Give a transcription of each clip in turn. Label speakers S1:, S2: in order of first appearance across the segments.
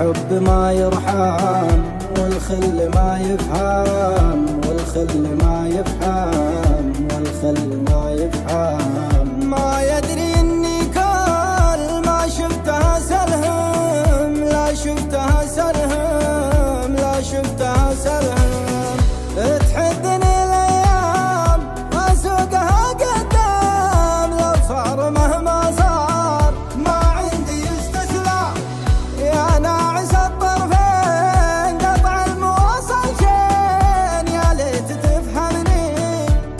S1: الحب ما يرحم والخل ما يفهم، والخل ما يفهم، والخل ما يفهم. ما يدري اني كل ما شفتها سلهم، لا شفتها سلهم، لا شفتها سلهم. تحدني الايام اسوقها قدام، لو صار مهما صار ما عندي استسلام. يا ناعس الطرفين قطع المواصل شين، يا ليت تفهمني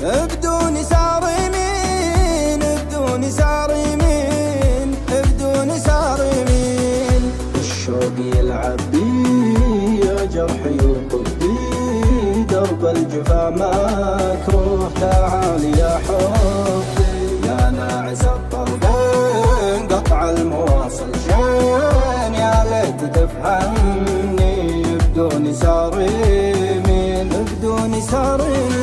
S1: بدون سار يمين، بدون سار يمين، بدون سار يمين. الشوق يلعب بي يا جرحي وقلبي، درب الجفا مكروه تعال يا حبي. يا ناعس الطرفين قطع المواصل شين، يا ليت تفهمني بدون سار يمين، بدون سار يمين.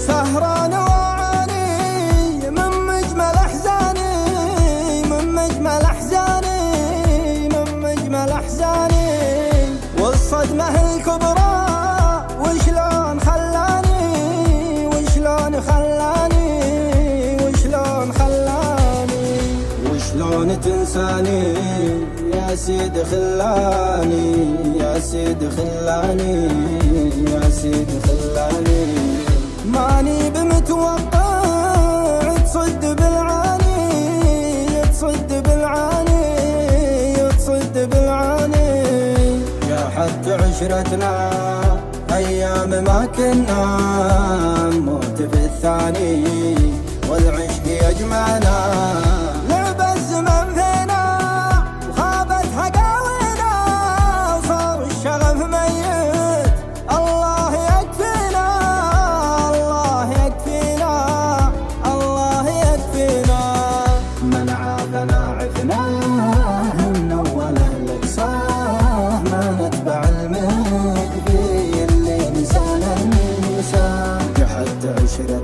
S1: سهران وعاني من مجمل احزاني، من مجمل احزاني، من مجمل احزاني. والصدمة الكبرى وشلون خلاني، وشلون خلاني، وشلون خلاني. وشلون تنساني يا سيد خلاني، يا سيد خلاني، يا سيد خلاني. ماني بمتوقع تصد بالعاني، تصد بالعاني، تصد بالعاني. يا حتى عشرتنا ايام ما كنا نموت في الثاني، والعشق يجمعنا. لعب الزمن فينا وخابت حقاوينا، وصار الشغف ميت. الله يكفينا، الله يكفينا، الله يكفينا. من عافنا عفناه من اول الاقصاه، ما نتبع المكفي اللي نسانا ننساه. حتى عشرة